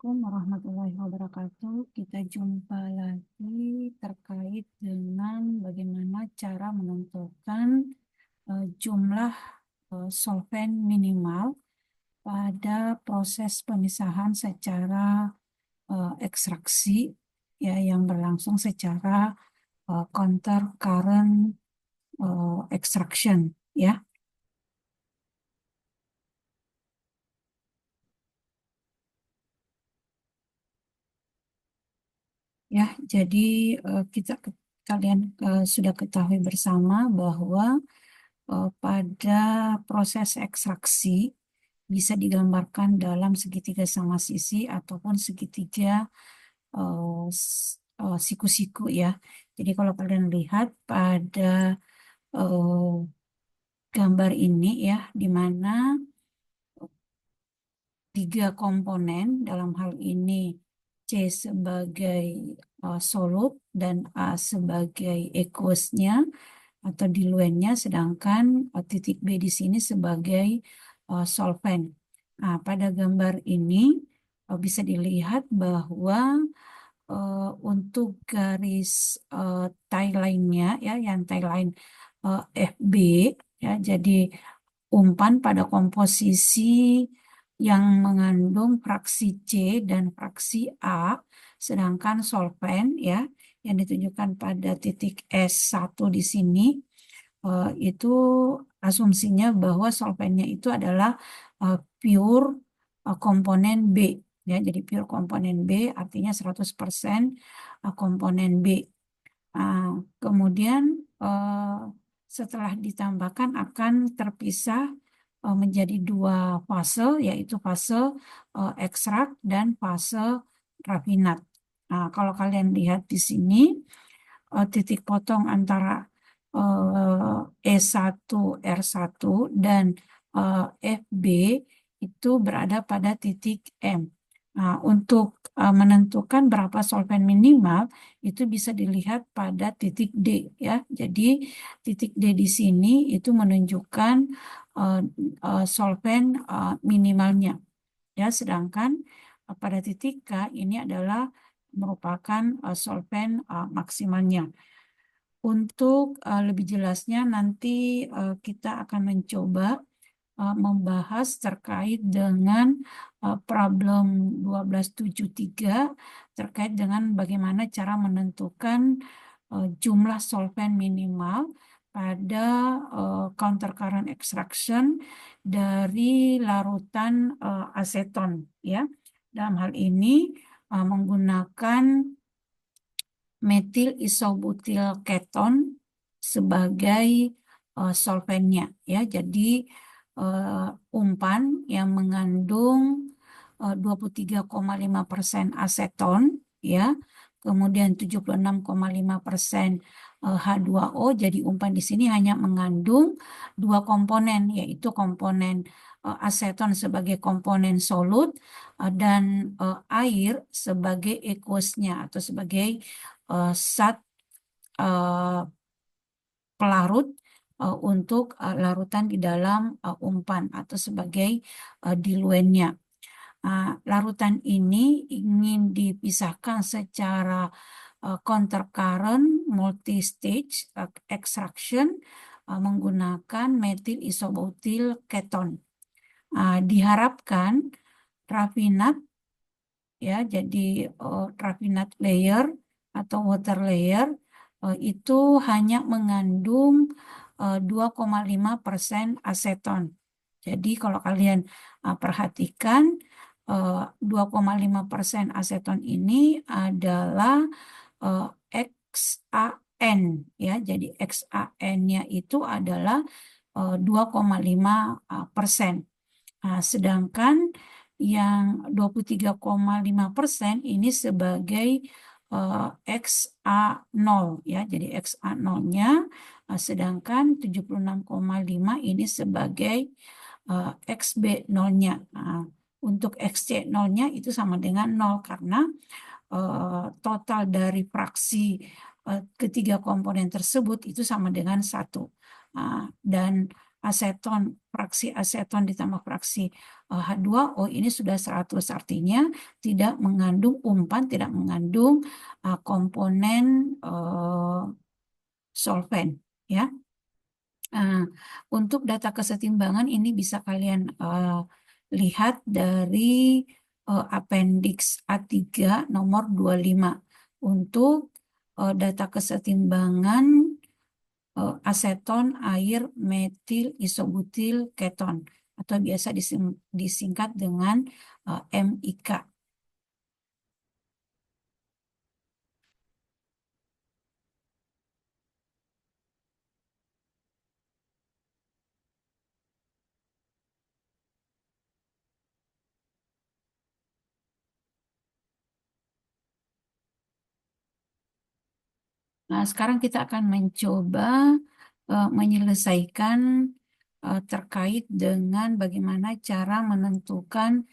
Assalamualaikum warahmatullahi wabarakatuh. Kita jumpa lagi terkait dengan bagaimana cara menentukan jumlah solvent minimal pada proses pemisahan secara ekstraksi ya yang berlangsung secara counter current extraction ya. Ya, jadi kalian sudah ketahui bersama bahwa pada proses ekstraksi bisa digambarkan dalam segitiga sama sisi ataupun segitiga siku-siku ya. Jadi kalau kalian lihat pada eh, gambar ini ya, di mana tiga komponen dalam hal ini C sebagai solut dan A sebagai aqueousnya atau diluennya, sedangkan titik B di sini sebagai solvent. Nah, pada gambar ini bisa dilihat bahwa untuk garis tie line-nya ya, yang tie line FB ya, jadi umpan pada komposisi yang mengandung fraksi C dan fraksi A, sedangkan solvent ya yang ditunjukkan pada titik S1 di sini itu asumsinya bahwa solventnya itu adalah pure komponen B ya. Jadi pure komponen B artinya 100% komponen B. Nah, kemudian setelah ditambahkan akan terpisah menjadi dua fase, yaitu fase ekstrak dan fase rafinat. Nah, kalau kalian lihat di sini titik potong antara E1 R1 dan FB itu berada pada titik M. Nah, untuk menentukan berapa solvent minimal itu bisa dilihat pada titik D ya. Jadi titik D di sini itu menunjukkan solvent minimalnya ya, sedangkan pada titik K ini adalah merupakan solvent maksimalnya. Untuk lebih jelasnya nanti kita akan mencoba membahas terkait dengan problem 1273 terkait dengan bagaimana cara menentukan jumlah solvent minimal pada counter current extraction dari larutan aseton ya. Dalam hal ini menggunakan metil isobutil keton sebagai solventnya ya. Jadi umpan yang mengandung 23,5% aseton ya, kemudian 76,5% H2O. Jadi umpan di sini hanya mengandung dua komponen, yaitu komponen aseton sebagai komponen solut dan air sebagai aqueousnya atau sebagai zat pelarut untuk larutan di dalam umpan atau sebagai diluennya. Larutan ini ingin dipisahkan secara counter current multi-stage extraction menggunakan metil isobutil keton. Diharapkan rafinat ya, jadi rafinat layer atau water layer itu hanya mengandung 2,5% aseton. Jadi kalau kalian perhatikan 2,5% aseton ini adalah XAN ya. Jadi XAN-nya itu adalah 2,5%. Sedangkan yang 23,5% ini sebagai XA0 ya. Jadi XA0-nya, sedangkan 76,5 ini sebagai XB0-nya. Untuk XC0-nya itu sama dengan 0 karena total dari fraksi ketiga komponen tersebut itu sama dengan 1. Dan aseton, fraksi aseton ditambah fraksi H2O ini sudah 100, artinya tidak mengandung umpan, tidak mengandung komponen solvent, ya. Untuk data kesetimbangan ini bisa kalian lihat dari appendix A3 nomor 25 untuk data kesetimbangan aseton air metil isobutil keton atau biasa disingkat dengan MIK. Nah, sekarang kita akan mencoba menyelesaikan terkait dengan bagaimana cara menentukan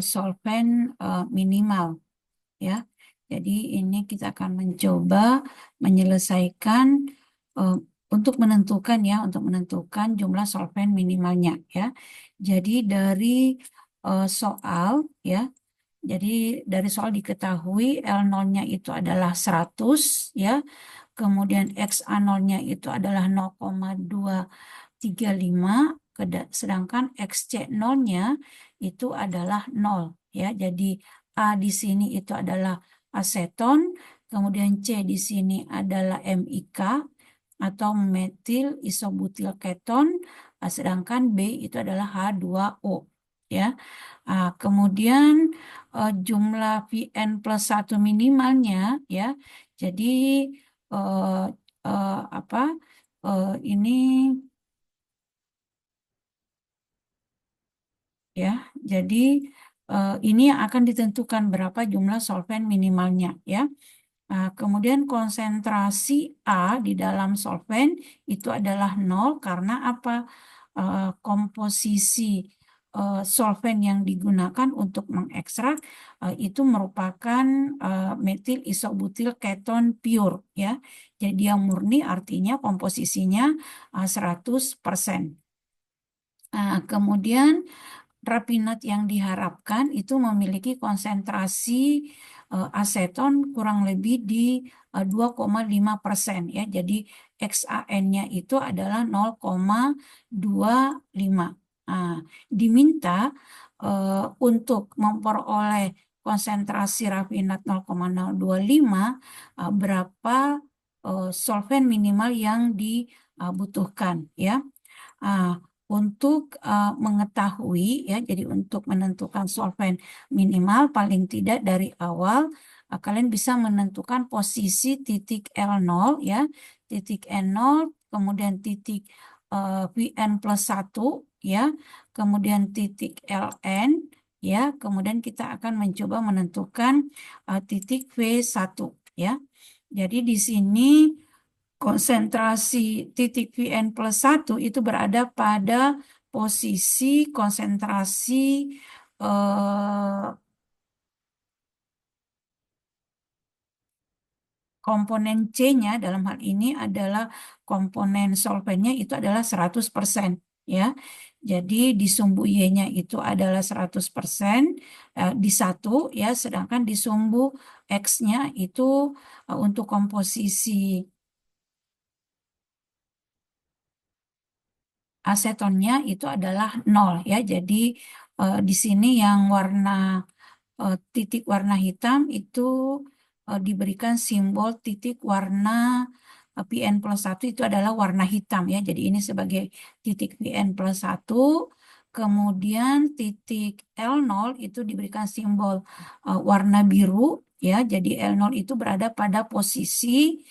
solvent minimal, ya. Jadi ini kita akan mencoba menyelesaikan uh, untuk menentukan jumlah solvent minimalnya, ya. Jadi dari soal, ya. Jadi dari soal diketahui L0-nya itu adalah 100, ya. Kemudian XA0-nya itu adalah 0,235, sedangkan XC0-nya itu adalah 0, ya. Jadi A di sini itu adalah aseton, kemudian C di sini adalah MIK atau metil isobutil keton, sedangkan B itu adalah H2O, ya. Kemudian jumlah Vn plus 1 minimalnya, ya. Jadi eh, apa ini, ya. Jadi ini yang akan ditentukan berapa jumlah solvent minimalnya, ya. Kemudian konsentrasi A di dalam solvent itu adalah 0 karena apa? Komposisi solvent yang digunakan untuk mengekstrak itu merupakan metil isobutil keton pure, ya. Jadi yang murni artinya komposisinya 100%. Kemudian Rapinat yang diharapkan itu memiliki konsentrasi aseton kurang lebih di 2,5%, ya. Jadi XAN-nya itu adalah 0,25. Nah, diminta untuk memperoleh konsentrasi rafinat 0,025 berapa solvent minimal yang dibutuhkan, ya. Ah, untuk mengetahui, ya, jadi untuk menentukan solvent minimal paling tidak dari awal kalian bisa menentukan posisi titik L0, ya, titik N0, kemudian titik Vn plus 1, ya, kemudian titik Ln, ya, kemudian kita akan mencoba menentukan titik V1, ya. Jadi di sini konsentrasi titik Vn plus 1 itu berada pada posisi konsentrasi eh, komponen C-nya dalam hal ini adalah komponen solvennya itu adalah 100%, ya. Jadi di sumbu Y-nya itu adalah 100% di 1, ya, sedangkan di sumbu X-nya itu untuk komposisi asetonnya itu adalah 0, ya. Jadi di sini yang warna titik warna hitam itu diberikan simbol titik warna Pn plus 1 itu adalah warna hitam, ya. Jadi ini sebagai titik Pn plus 1. Kemudian titik L0 itu diberikan simbol warna biru, ya. Jadi L0 itu berada pada posisi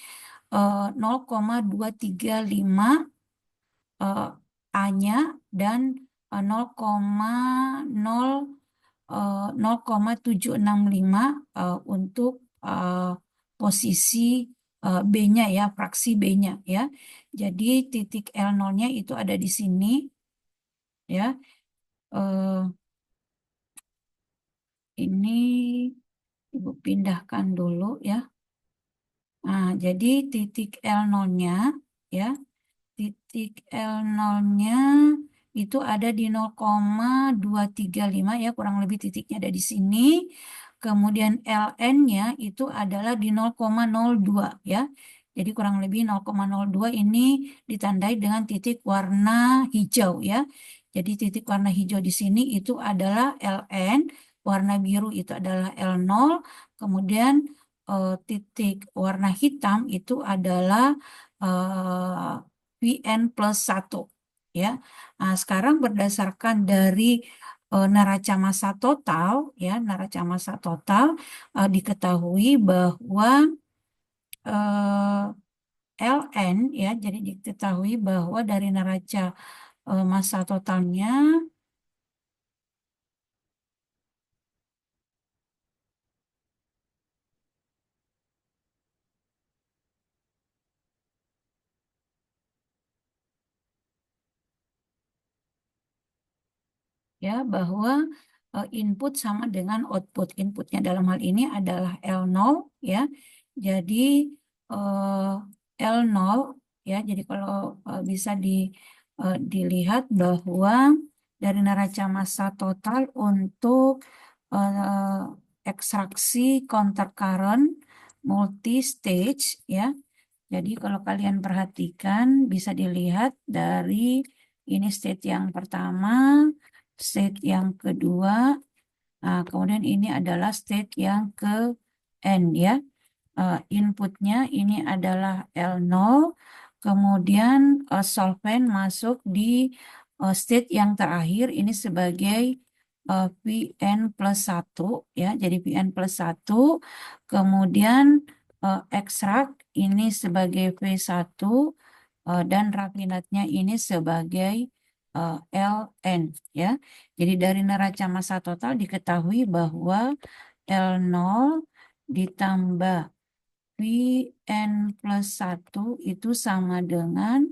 0,235 A-nya dan 0,765 untuk posisi B-nya, ya, fraksi B-nya, ya. Jadi titik L0-nya itu ada di sini, ya. Eh, ini Ibu pindahkan dulu, ya. Nah, jadi titik L0-nya, ya, titik L0-nya itu ada di 0,235 ya, kurang lebih titiknya ada di sini. Kemudian Ln-nya itu adalah di 0,02 ya. Jadi kurang lebih 0,02 ini ditandai dengan titik warna hijau ya. Jadi titik warna hijau di sini itu adalah Ln, warna biru itu adalah L0, kemudian titik warna hitam itu adalah Vn plus 1 ya. Nah, sekarang berdasarkan dari neraca massa total ya, neraca massa total diketahui bahwa Ln ya, jadi diketahui bahwa dari neraca massa totalnya ya, bahwa input sama dengan output. Inputnya dalam hal ini adalah L0 ya. Jadi L0 ya. Jadi kalau bisa dilihat bahwa dari neraca massa total untuk ekstraksi counter current multi stage ya. Jadi kalau kalian perhatikan bisa dilihat dari ini state yang pertama, state yang kedua, nah, kemudian ini adalah state yang ke N ya. Inputnya ini adalah L0, kemudian solvent masuk di state yang terakhir ini sebagai Vn plus 1 ya. Jadi Vn plus 1, kemudian ekstrak ini sebagai V1 dan rafinatnya ini sebagai Ln ya. Jadi dari neraca massa total diketahui bahwa L0 ditambah Vn plus 1 itu sama dengan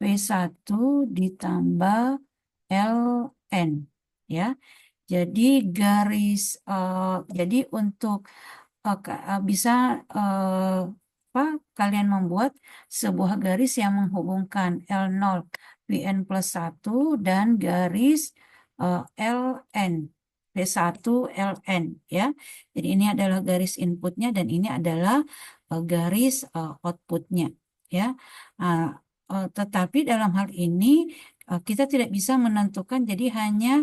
V1 ditambah Ln ya. Jadi jadi untuk bisa apa, kalian membuat sebuah garis yang menghubungkan L0 Vn plus 1 dan garis Ln V1 Ln ya. Jadi ini adalah garis inputnya dan ini adalah garis outputnya ya. Tetapi dalam hal ini kita tidak bisa menentukan, jadi hanya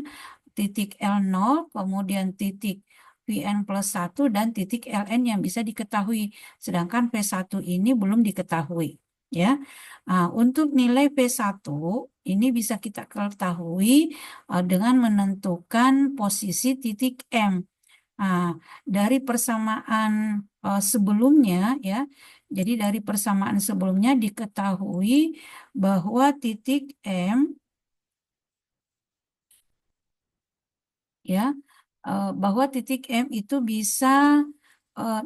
titik L0 kemudian titik Vn plus 1 dan titik Ln yang bisa diketahui. Sedangkan V1 ini belum diketahui. Ya, untuk nilai V1 ini bisa kita ketahui dengan menentukan posisi titik M. Dari persamaan sebelumnya ya, jadi dari persamaan sebelumnya diketahui bahwa titik M ya, bahwa titik M itu bisa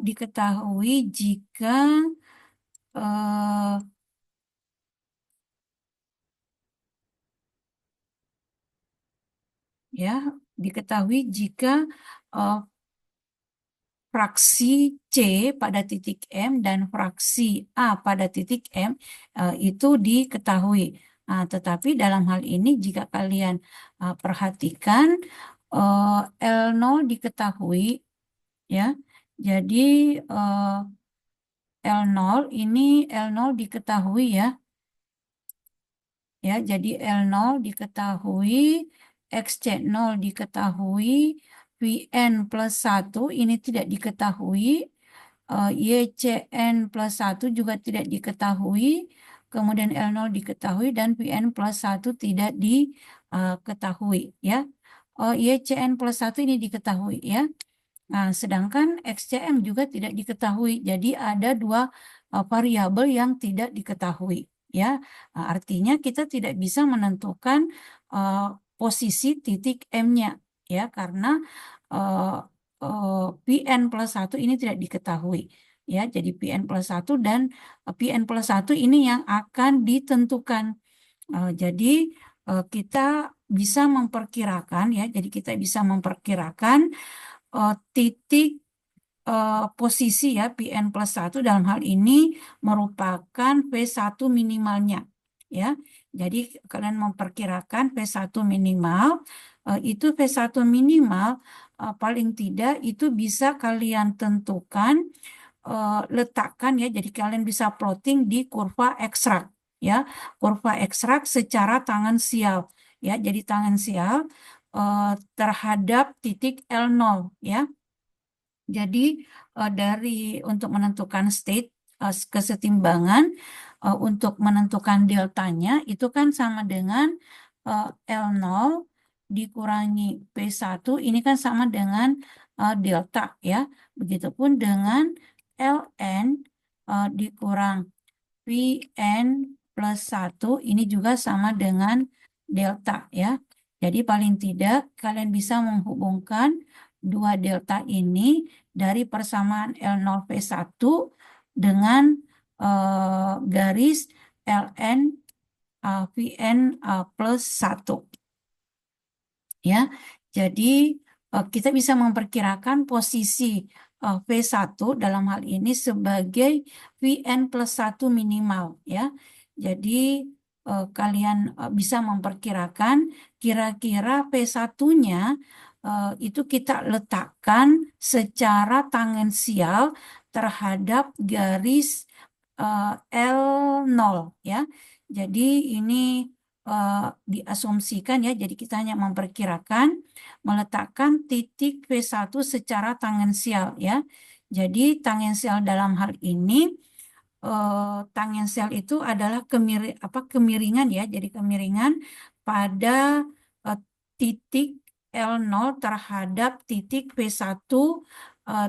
diketahui jika eh, ya, diketahui jika eh, fraksi C pada titik M dan fraksi A pada titik M itu diketahui. Tetapi dalam hal ini jika kalian perhatikan L0 diketahui ya. Jadi L0 ini L0 diketahui ya. Ya, jadi L0 diketahui, XC0 diketahui, Vn plus 1 ini tidak diketahui, YCN plus 1 juga tidak diketahui, kemudian L0 diketahui dan Vn plus 1 tidak diketahui ya. YCN plus 1 ini diketahui ya. Nah, sedangkan XCM juga tidak diketahui. Jadi ada dua variabel yang tidak diketahui. Ya, artinya kita tidak bisa menentukan posisi titik M-nya, ya, karena Pn plus 1 ini tidak diketahui. Ya, jadi Pn plus 1 dan Pn plus 1 ini yang akan ditentukan. Jadi kita bisa memperkirakan, ya, jadi kita bisa memperkirakan titik posisi ya Pn plus 1 dalam hal ini merupakan V1 minimalnya ya. Jadi kalian memperkirakan V1 minimal, itu V1 minimal paling tidak itu bisa kalian tentukan, letakkan ya, jadi kalian bisa plotting di kurva ekstrak ya, kurva ekstrak secara tangensial ya, jadi tangensial terhadap titik L0 ya. Jadi dari untuk menentukan state kesetimbangan, untuk menentukan deltanya itu kan sama dengan L0 dikurangi P1 ini kan sama dengan delta ya. Begitupun dengan Ln dikurang Vn plus 1 ini juga sama dengan delta ya. Jadi paling tidak kalian bisa menghubungkan dua delta ini dari persamaan L0P1 dengan garis Ln Vn plus 1 ya. Jadi kita bisa memperkirakan posisi V1 dalam hal ini sebagai Vn plus 1 minimal ya. Jadi kalian bisa memperkirakan kira-kira P1-nya itu kita letakkan secara tangensial terhadap garis L0 ya. Jadi ini diasumsikan ya, jadi kita hanya memperkirakan meletakkan titik V1 secara tangensial ya. Jadi tangensial dalam hal ini tangensial itu adalah kemiringan ya, jadi kemiringan pada eh, titik L0 terhadap titik V1.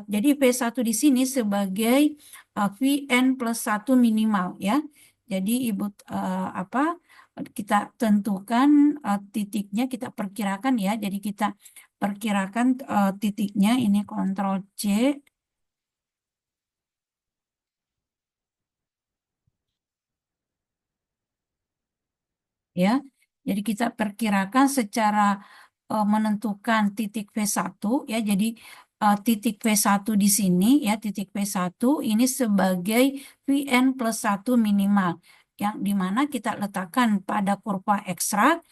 Jadi V1 di sini sebagai Vn plus 1 minimal ya. Jadi Ibu kita tentukan titiknya, kita perkirakan ya. Jadi kita perkirakan titiknya, ini Ctrl C ya. Jadi kita perkirakan secara menentukan titik V1 ya. Jadi titik V1 di sini ya, titik V1 ini sebagai Vn plus 1 minimal yang dimana kita letakkan pada kurva ekstrak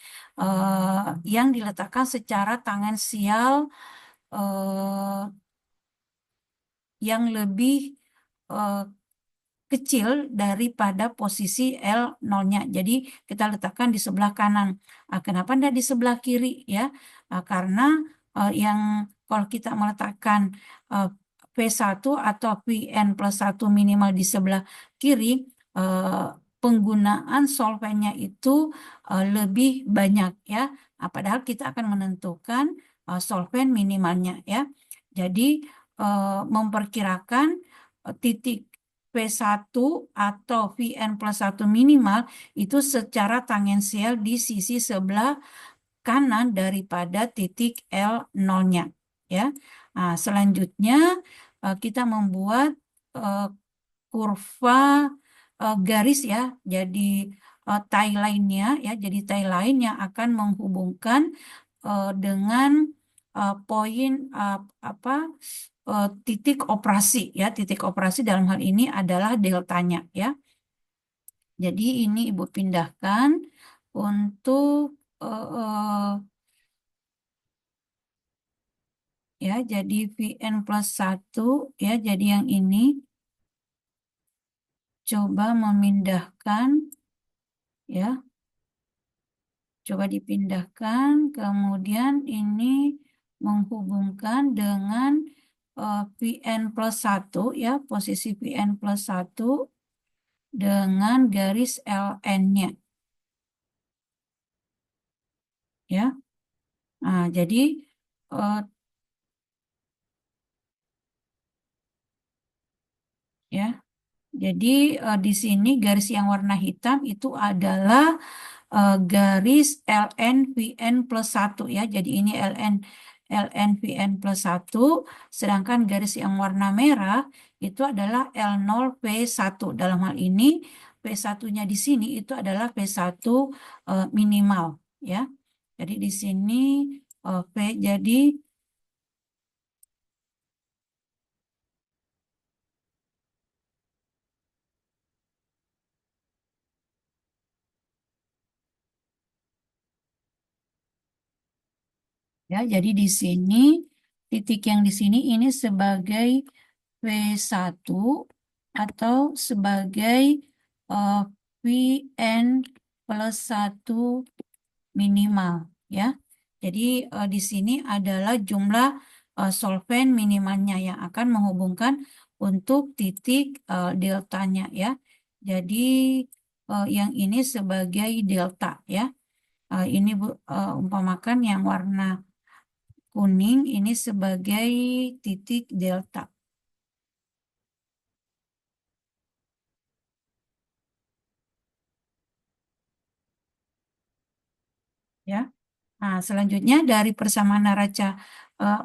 yang diletakkan secara tangensial yang lebih eh, kecil daripada posisi L0-nya. Jadi kita letakkan di sebelah kanan. Kenapa tidak di sebelah kiri ya? Karena yang kalau kita meletakkan V1 atau Vn plus 1 minimal di sebelah kiri, penggunaan solvennya itu lebih banyak ya. Padahal kita akan menentukan solven minimalnya ya. Jadi memperkirakan titik P1 atau Vn plus 1 minimal itu secara tangensial di sisi sebelah kanan daripada titik L0-nya ya. Selanjutnya kita membuat kurva garis ya. Jadi tie line-nya ya, jadi tie line yang akan menghubungkan dengan poin titik operasi ya. Titik operasi dalam hal ini adalah deltanya ya. Jadi ini Ibu pindahkan untuk ya, jadi Vn plus 1 ya, jadi yang ini coba memindahkan ya, coba dipindahkan, kemudian ini menghubungkan dengan Vn plus 1 ya, posisi Vn plus 1 dengan garis Ln-nya ya. Jadi eh, ya, jadi di sini garis yang warna hitam itu adalah garis ln Vn plus 1 ya. Jadi ini ln Vn plus 1, sedangkan garis yang warna merah itu adalah L0P1. Dalam hal ini P1-nya di sini itu adalah P1 minimal ya. Jadi di sini P jadi Ya, jadi di sini titik yang di sini ini sebagai V1 atau sebagai eh, Vn plus 1 minimal ya. Jadi di sini adalah jumlah solvent minimalnya yang akan menghubungkan untuk titik deltanya ya. Jadi yang ini sebagai delta ya. Ini umpamakan yang warna kuning ini sebagai titik delta ya. Nah, selanjutnya dari persamaan neraca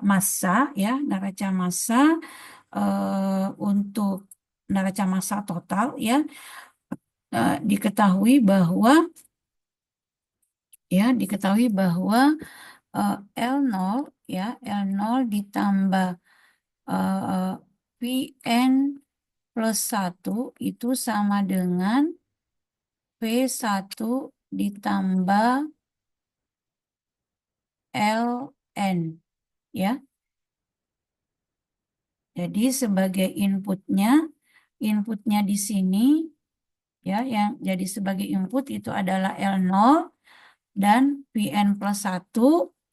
massa ya, neraca massa untuk neraca massa total ya, diketahui bahwa L0 ya, L0 ditambah Vn plus 1 itu sama dengan V1 ditambah Ln ya. Jadi sebagai inputnya di sini ya, yang jadi sebagai input itu adalah L0 dan Vn plus 1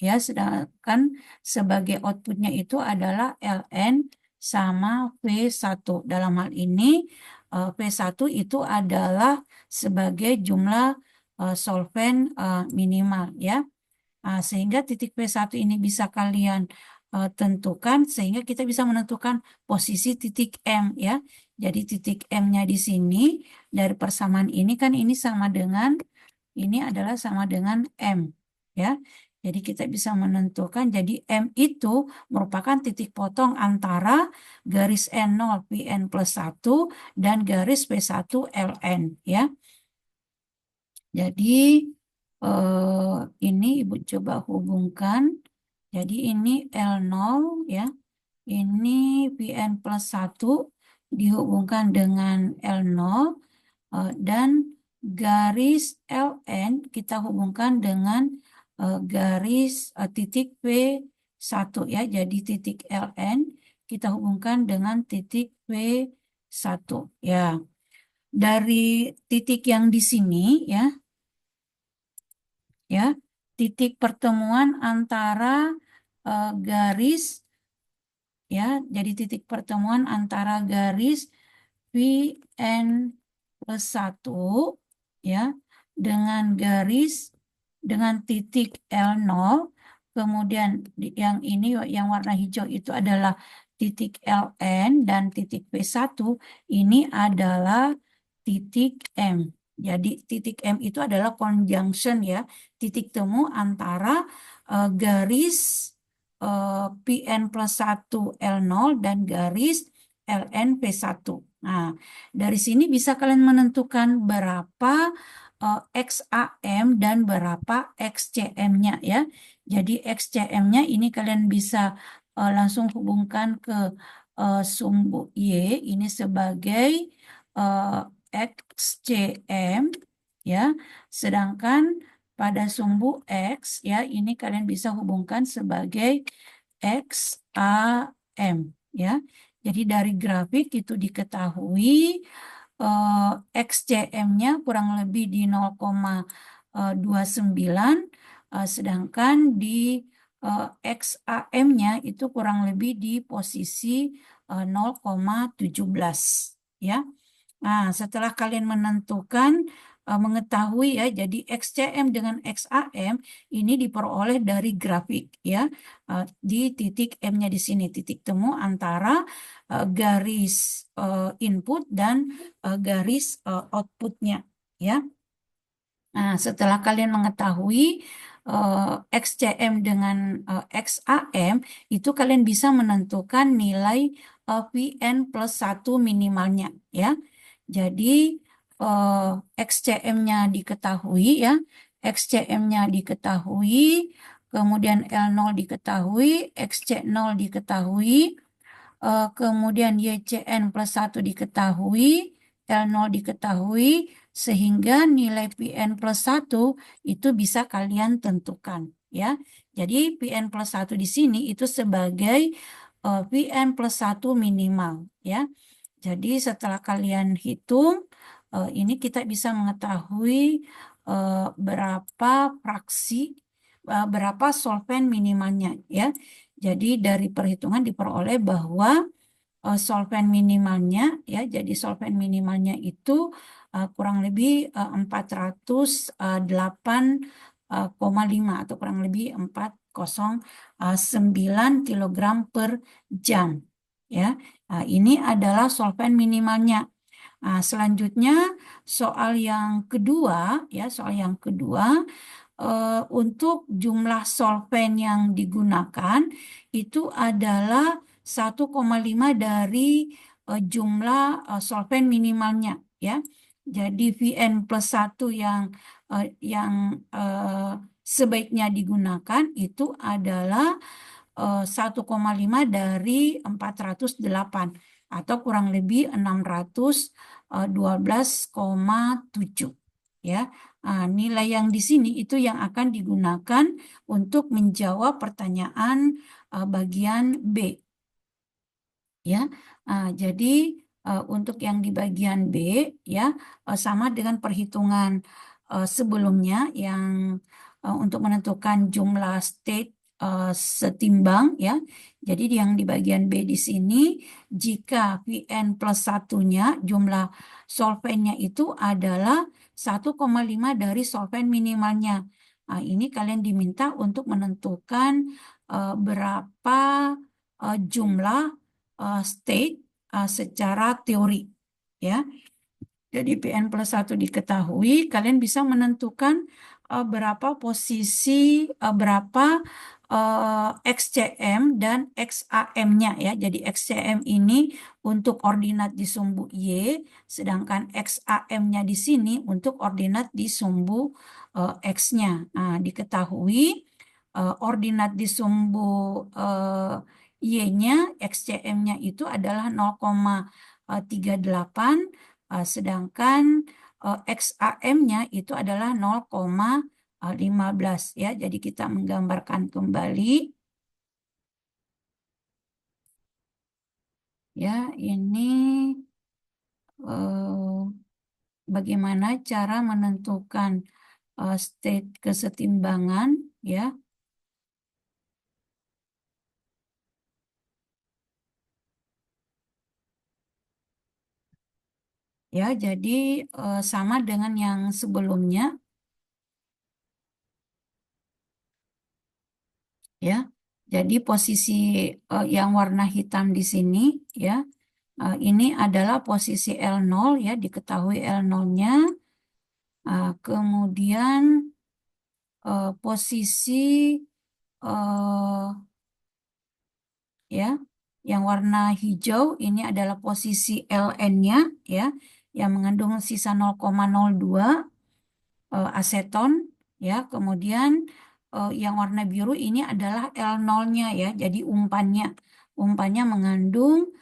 ya, sedangkan sebagai outputnya itu adalah Ln sama V1. Dalam hal ini V1 itu adalah sebagai jumlah solvent minimal ya. Sehingga titik P1 ini bisa kalian tentukan sehingga kita bisa menentukan posisi titik M ya. Jadi titik M-nya di sini dari persamaan ini kan ini adalah sama dengan M ya. Jadi kita bisa menentukan jadi M itu merupakan titik potong antara garis N0 Pn plus 1 dan garis P1 Ln ya. Jadi ini Ibu coba hubungkan. Jadi ini L0 ya. Ini Vn plus 1 dihubungkan dengan L0 dan garis Ln kita hubungkan dengan garis titik P1 ya. Jadi titik Ln kita hubungkan dengan titik P1 ya. Dari titik yang di sini ya, titik pertemuan antara garis ya, jadi titik pertemuan antara garis Vn plus 1 ya dengan dengan titik L0, kemudian yang ini yang warna hijau itu adalah titik Ln dan titik P1 ini adalah titik M. Jadi titik M itu adalah conjunction ya, titik temu antara garis Pn plus 1 L0 dan garis Ln P1. Nah, dari sini bisa kalian menentukan berapa XAM dan berapa XCM-nya ya. Jadi XCM-nya ini kalian bisa langsung hubungkan ke sumbu Y ini sebagai uh, XCM ya. Sedangkan pada sumbu X ya ini kalian bisa hubungkan sebagai XAM ya. Jadi dari grafik itu diketahui XCM-nya kurang lebih di 0,29 sedangkan di XAM-nya itu kurang lebih di posisi 0,17 ya. Nah, setelah kalian mengetahui ya, jadi XCM dengan XAM ini diperoleh dari grafik ya, di titik M-nya di sini, titik temu antara garis input dan garis outputnya ya. Nah, setelah kalian mengetahui XCM dengan XAM, itu kalian bisa menentukan nilai Vn plus 1 minimalnya ya. Jadi XCM-nya diketahui ya, XCM-nya diketahui, kemudian L0 diketahui, XC0 diketahui, kemudian YCN plus 1 diketahui, L0 sehingga nilai Pn plus 1 itu bisa kalian tentukan ya. Jadi Pn plus 1 di sini itu sebagai Pn plus 1 minimal, ya. Jadi setelah kalian hitung, ini kita bisa mengetahui berapa fraksi, berapa solvent minimalnya, ya. Jadi dari perhitungan diperoleh bahwa solvent minimalnya, ya, jadi solvent minimalnya itu kurang lebih 408,5 atau kurang lebih 409 kilogram per jam, ya. Ini adalah solvent minimalnya. Selanjutnya soal yang kedua, ya, soal yang kedua, untuk jumlah solvent yang digunakan itu adalah 1,5 dari jumlah solvent minimalnya, ya. Jadi Vn plus 1 yang sebaiknya digunakan itu adalah 1,5 dari 408 atau kurang lebih 612,7, ya. Nilai yang di sini itu yang akan digunakan untuk menjawab pertanyaan bagian B, ya. Jadi untuk yang di bagian B, ya, sama dengan perhitungan sebelumnya yang untuk menentukan jumlah state setimbang, ya. Jadi yang di bagian B di sini jika Vn plus satunya jumlah solvennya itu adalah 1,5 dari solven minimalnya. Ini kalian diminta untuk menentukan berapa jumlah state secara teori, ya. Jadi Pn plus 1 diketahui, kalian bisa menentukan berapa posisi, berapa XCM dan XAM-nya, ya. Jadi XCM ini untuk ordinat di sumbu Y, sedangkan XAM-nya di sini untuk ordinat di sumbu X-nya. Diketahui ordinat di sumbu Y-nya, XCM-nya itu adalah 0,38, sedangkan XAM-nya itu adalah 0,15, ya. Jadi kita menggambarkan kembali, ya. Ini bagaimana cara menentukan state kesetimbangan, ya. Ya, jadi sama dengan yang sebelumnya, ya. Jadi posisi yang warna hitam di sini, ya, ini adalah posisi L0, ya, diketahui L0-nya. Kemudian posisi ya, yang warna hijau ini adalah posisi Ln-nya, ya, yang mengandung sisa 0,02 aseton, ya. Kemudian yang warna biru ini adalah L0-nya, ya, jadi umpannya mengandung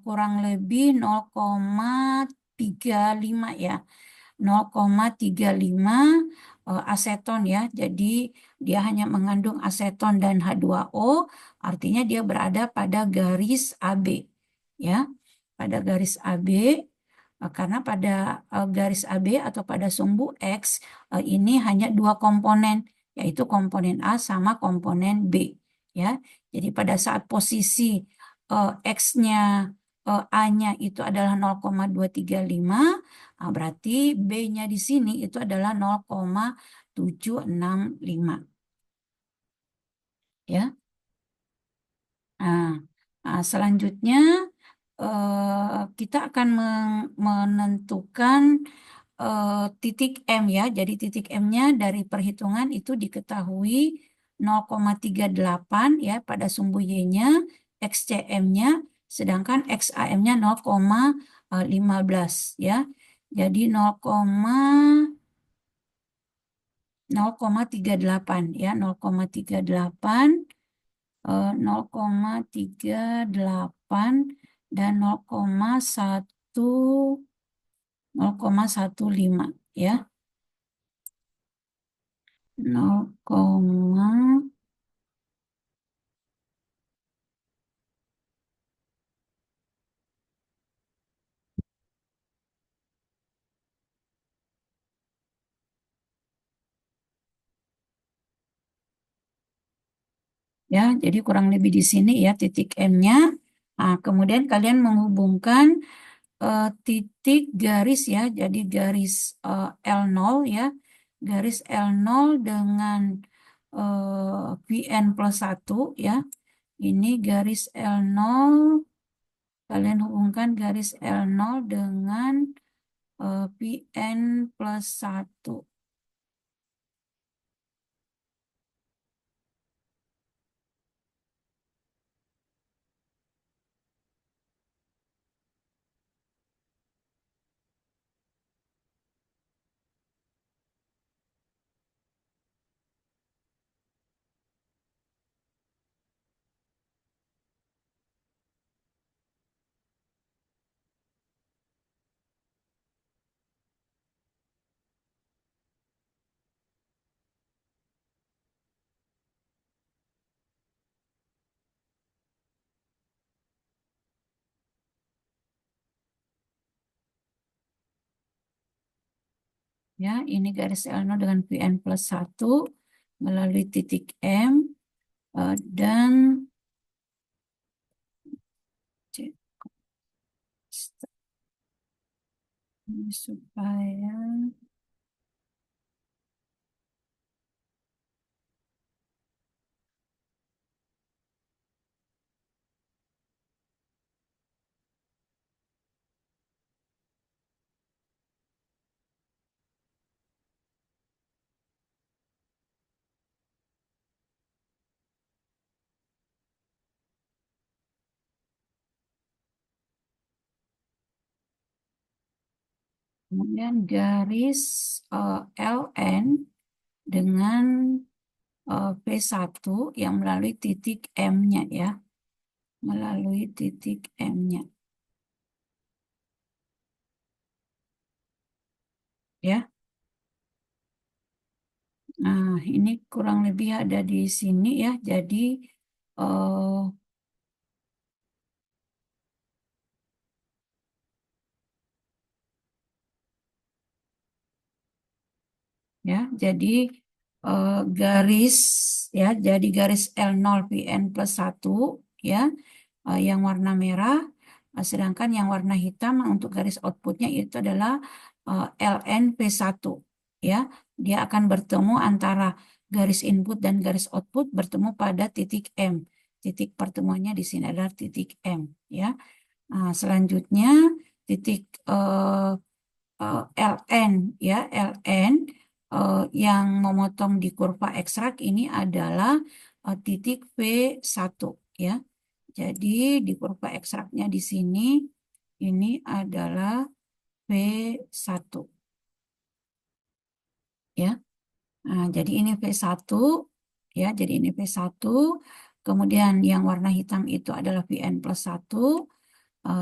kurang lebih 0,35, ya, 0,35 aseton, ya. Jadi dia hanya mengandung aseton dan H2O, artinya dia berada pada garis AB, ya. Pada garis AB, karena pada garis AB atau pada sumbu X ini hanya dua komponen, yaitu komponen A sama komponen B, ya. Jadi pada saat posisi X-nya A-nya itu adalah 0,235, berarti B-nya di sini itu adalah 0,765, ya. Selanjutnya kita akan menentukan titik M, ya. Jadi titik M-nya dari perhitungan itu diketahui 0,38, ya, pada sumbu Y-nya, XCM-nya, sedangkan XAM-nya 0,15, ya. Jadi 0,38, ya, 0,38, 0,38 dan 0,15, ya. nol koma ya, jadi kurang lebih di sini ya titik M-nya. Nah, kemudian kalian menghubungkan titik garis ya, jadi garis L0 ya, garis L0 dengan Vn plus 1 ya. Ini garis L0, kalian hubungkan garis L0 dengan Vn plus 1. Ya, ini garis L0 dengan Vn plus 1 melalui titik M dan C- supaya kemudian garis LN dengan P1 yang melalui titik M-nya ya, melalui titik M-nya ya. Nah, ini kurang lebih ada di sini ya. Jadi eh, ya, jadi garis ya, jadi garis L0 PN plus 1 ya, yang warna merah, sedangkan yang warna hitam untuk garis outputnya itu adalah LNP1 ya. Dia akan bertemu antara garis input dan garis output bertemu pada titik M. Titik pertemuannya di sini adalah titik M ya. Nah, selanjutnya titik LN ya, LN yang memotong di kurva ekstrak ini adalah titik V1 ya. Jadi di kurva ekstraknya di sini ini adalah V1 ya. Nah, jadi ini V1 ya, jadi ini V1. Kemudian yang warna hitam itu adalah Vn plus 1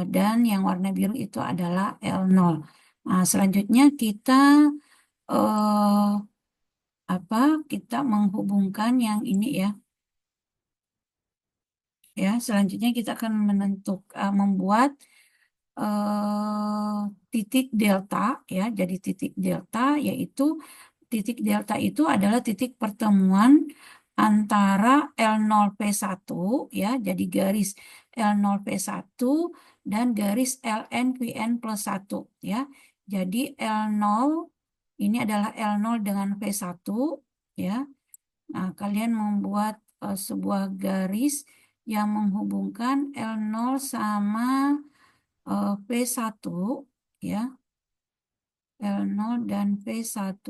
dan yang warna biru itu adalah L0. Nah, selanjutnya kita eh, apa? Kita menghubungkan yang ini ya. Ya, selanjutnya kita akan membuat titik delta ya. Jadi titik delta yaitu titik delta itu adalah titik pertemuan antara L0P1 ya, jadi garis L0P1 dan garis LNPN plus 1 ya. Jadi L0 ini adalah L0 dengan P1 ya. Nah, kalian membuat sebuah garis yang menghubungkan L0 sama P1 ya. L0 dan P1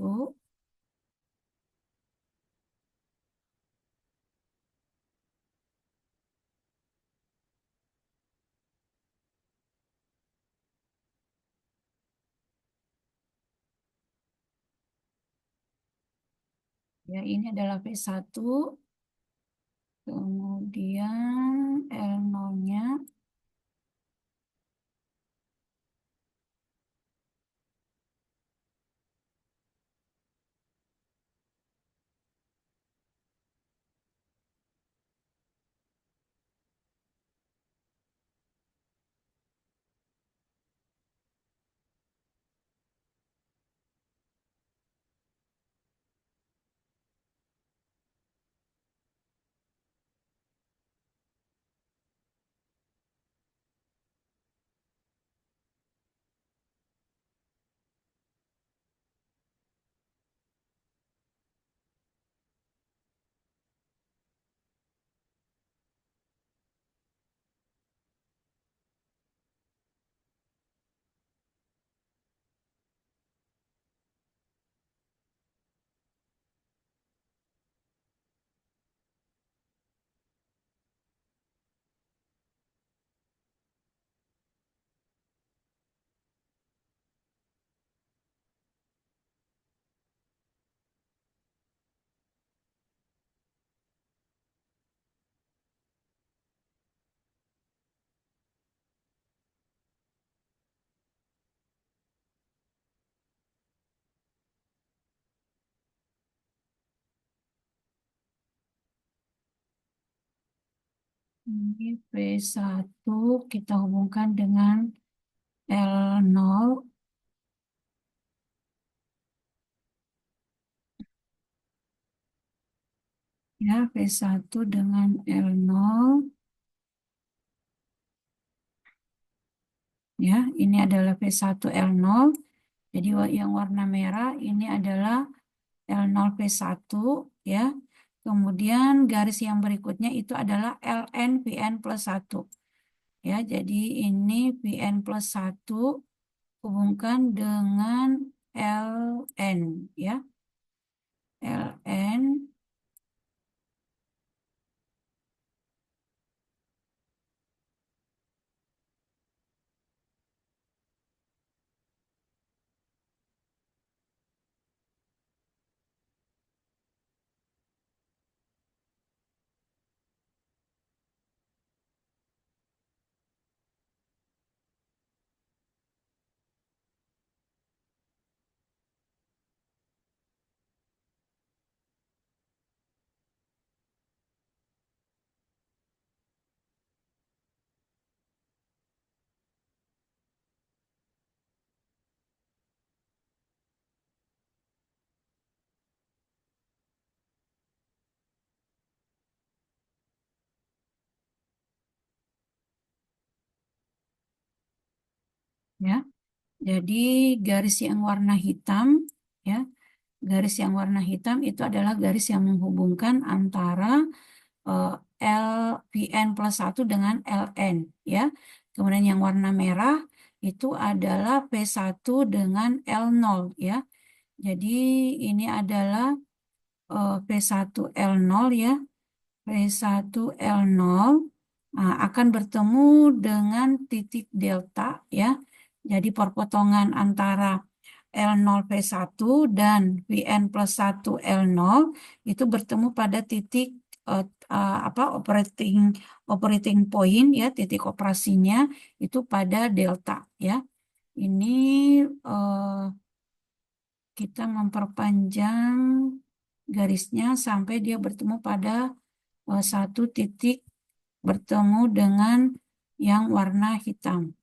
ya, ini adalah P1, kemudian L0-nya Ini P1 kita hubungkan dengan L0, ya, P1 dengan L0, ya, ini adalah P1L0. Jadi yang warna merah ini adalah L0P1, ya. Kemudian garis yang berikutnya itu adalah LN Pn+1. Ya, jadi ini Pn+1 hubungkan dengan Ln, ya. Ln, ya. Jadi garis yang warna hitam, ya, garis yang warna hitam itu adalah garis yang menghubungkan antara eh, Lpn+1 dengan Ln, ya. Kemudian yang warna merah itu adalah P1 dengan L0, ya. Jadi ini adalah P1L0, ya. P1L0 akan bertemu dengan titik delta, ya. Jadi perpotongan antara L0P1 dan Pn+1L0 itu bertemu pada titik apa, operating point, ya, titik operasinya itu pada delta, ya. Ini eh, kita memperpanjang garisnya sampai dia bertemu pada satu titik bertemu dengan yang warna hitam.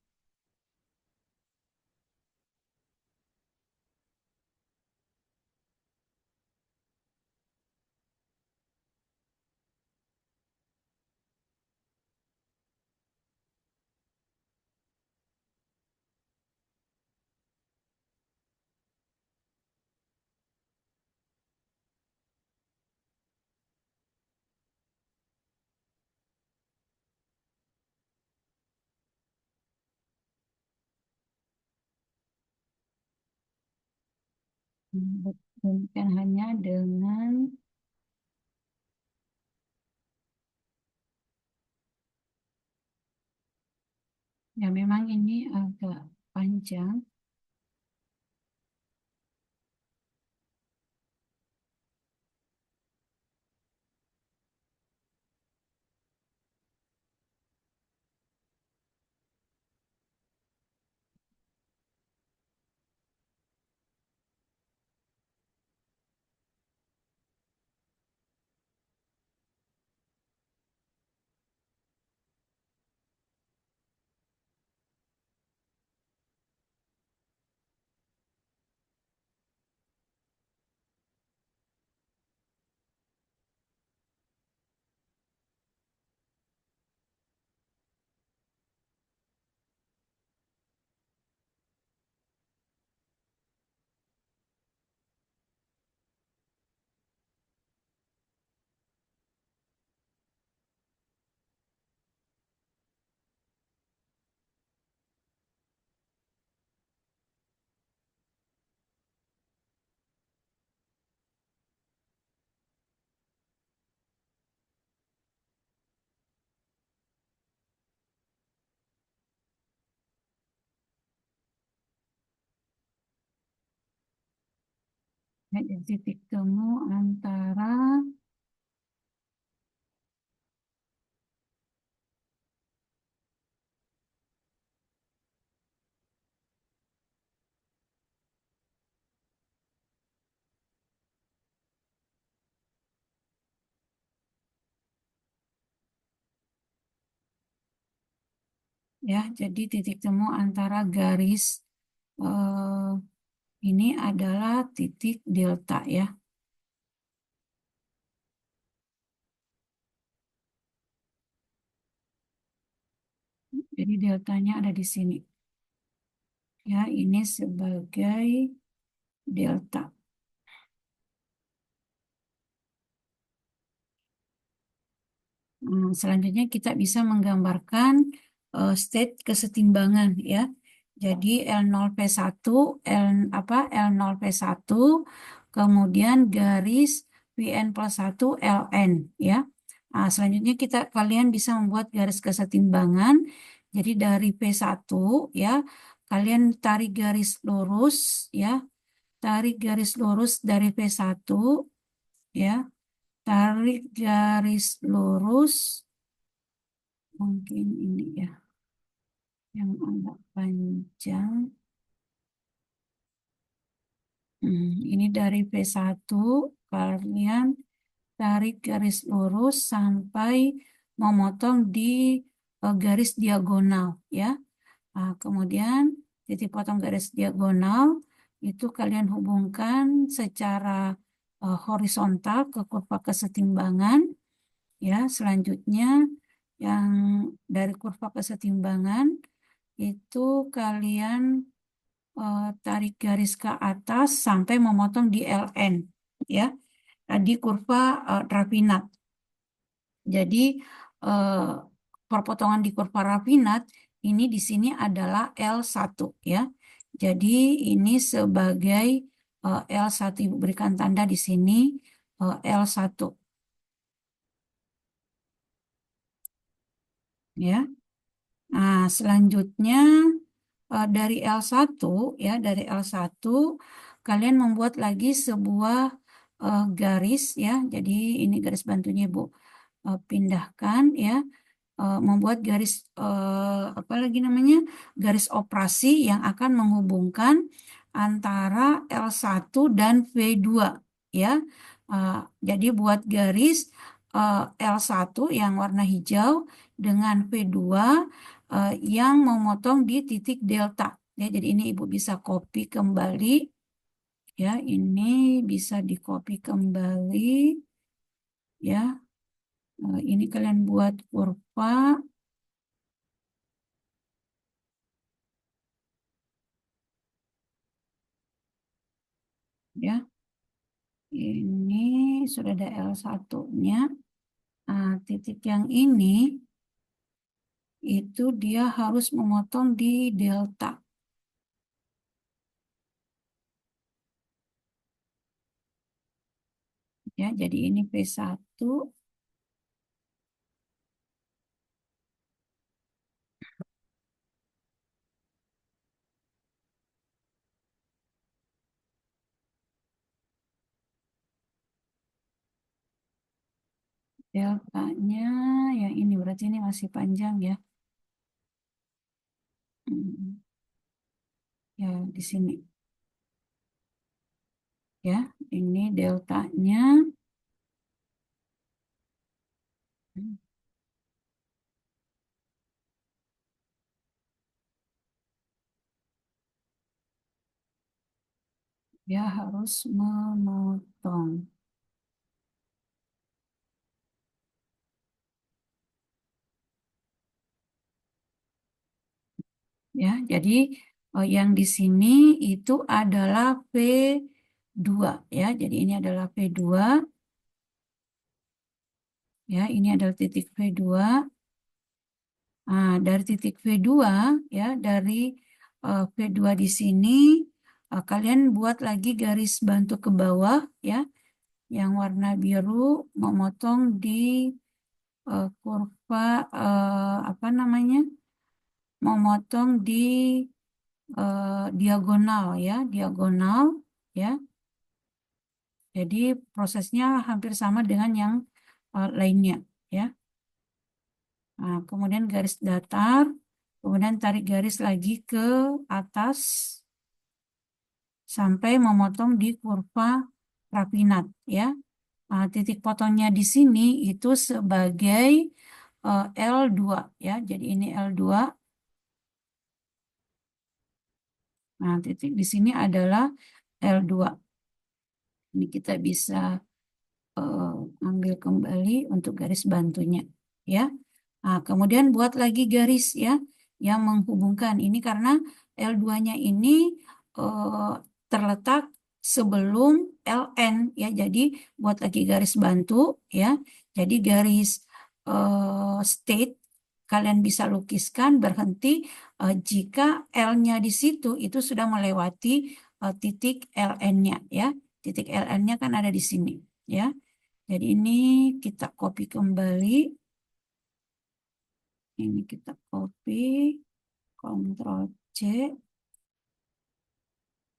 Bukan hanya dengan, ya, memang ini agak panjang. Ya, jadi titik temu antara, ya. Jadi titik temu antara garis eh, ini adalah titik delta ya. Jadi deltanya ada di sini. Ya, ini sebagai delta. Selanjutnya kita bisa menggambarkan state kesetimbangan ya. Jadi L0P1, L0P1, kemudian garis Vn plus 1 Ln ya. Selanjutnya kalian bisa membuat garis kesetimbangan. Jadi dari P1 ya, kalian tarik garis lurus ya, tarik garis lurus dari P1 ya, tarik garis lurus, mungkin ini ya, yang agak panjang. Ini dari P1, kalian tarik garis lurus sampai memotong di garis diagonal ya. Kemudian titik potong garis diagonal itu kalian hubungkan secara horizontal ke kurva kesetimbangan ya. Selanjutnya yang dari kurva kesetimbangan itu kalian tarik garis ke atas sampai memotong di LN ya, di kurva Rafinat. Jadi eh, perpotongan di kurva Rafinat ini di sini adalah L1 ya. Jadi ini sebagai L1, Ibu berikan tanda di sini L1 ya. Nah, selanjutnya dari L1 ya, dari L1 kalian membuat lagi sebuah garis ya. Jadi ini garis bantunya Ibu pindahkan ya, membuat garis apa lagi namanya? Garis operasi yang akan menghubungkan antara L1 dan V2 ya. Jadi buat garis L1 yang warna hijau dengan V2 yang memotong di titik delta. Ya, jadi ini Ibu bisa copy kembali ya, ini bisa di copy kembali ya. Ini kalian buat kurva ya. Ini sudah ada L1-nya. Titik yang ini itu dia harus memotong di delta. Ya, jadi ini P1. Deltanya yang ini berarti ini masih panjang ya. Hmm, Ya, di sini. Ya, ini deltanya. Dia harus memotong. Ya, jadi yang di sini itu adalah P2 ya. Jadi ini adalah P2 ya, ini adalah titik V2. Dari titik V2 ya, dari V2 di sini kalian buat lagi garis bantu ke bawah ya, yang warna biru memotong di kurva apa namanya? Memotong di diagonal ya, diagonal ya. Jadi prosesnya hampir sama dengan yang lainnya ya. Kemudian garis datar, kemudian tarik garis lagi ke atas sampai memotong di kurva Rapinat ya. Titik potongnya di sini itu sebagai L2 ya. Jadi ini L2 Nah, titik di sini adalah L2. Ini kita bisa eh, ambil kembali untuk garis bantunya, ya. Nah, kemudian buat lagi garis ya yang menghubungkan ini karena L2-nya ini eh, terletak sebelum LN ya. Jadi buat lagi garis bantu ya. Jadi garis state kalian bisa lukiskan berhenti jika L-nya di situ itu sudah melewati titik LN-nya ya. Titik LN-nya kan ada di sini ya. Jadi ini kita copy kembali. Ini kita copy, Ctrl C,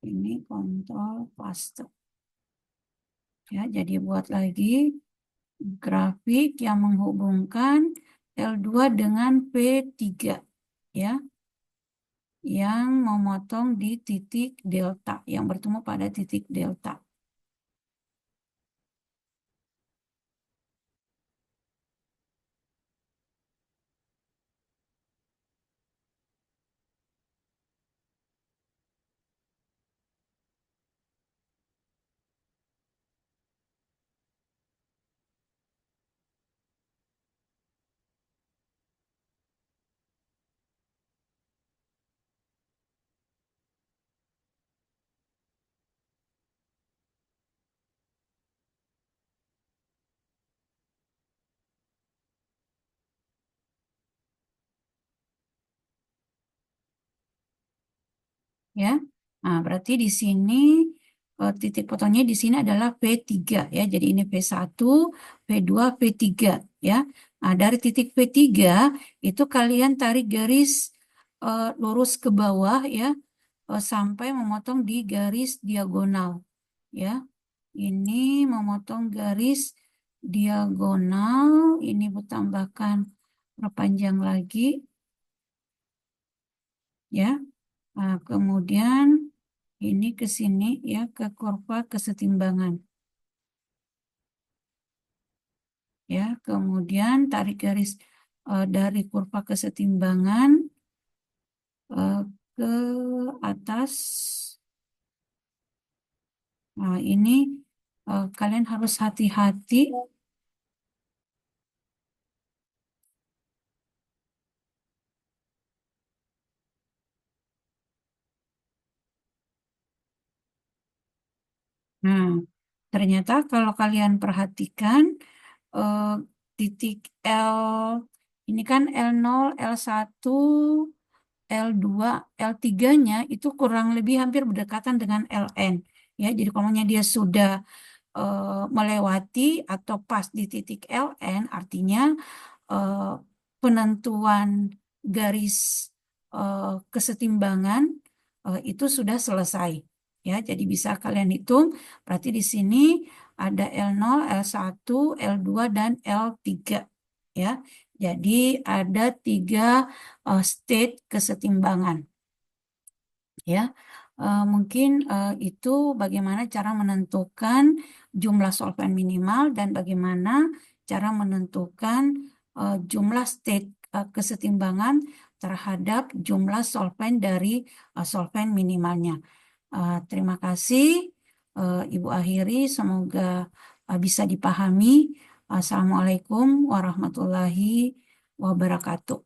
ini Ctrl paste. Ya, jadi buat lagi grafik yang menghubungkan L2 dengan P3 ya, yang memotong di titik delta, yang bertemu pada titik delta. Ya. Nah, berarti di sini titik fotonya di sini adalah P3 ya. Jadi ini P1, P2, P3 ya. Nah, dari titik P3 itu kalian tarik garis lurus ke bawah ya sampai memotong di garis diagonal ya. Ini memotong garis diagonal, ini bertambahkan perpanjang lagi ya. Nah, kemudian ini ke sini ya ke kurva kesetimbangan ya. Kemudian tarik garis dari kurva kesetimbangan eh, ke atas. Nah, ini kalian harus hati-hati. Nah, ternyata kalau kalian perhatikan eh, titik L ini kan L0, L1, L2, L3-nya itu kurang lebih hampir berdekatan dengan LN. Ya, jadi kalau dia sudah melewati atau pas di titik LN, artinya eh, penentuan garis kesetimbangan itu sudah selesai. Ya, jadi bisa kalian hitung. Berarti di sini ada L0, L1, L2, dan L3. Ya, jadi ada 3 state kesetimbangan. Ya, mungkin itu bagaimana cara menentukan jumlah solvent minimal dan bagaimana cara menentukan jumlah state kesetimbangan terhadap jumlah solvent dari solvent minimalnya. Terima kasih, Ibu akhiri. Semoga bisa dipahami. Assalamualaikum warahmatullahi wabarakatuh.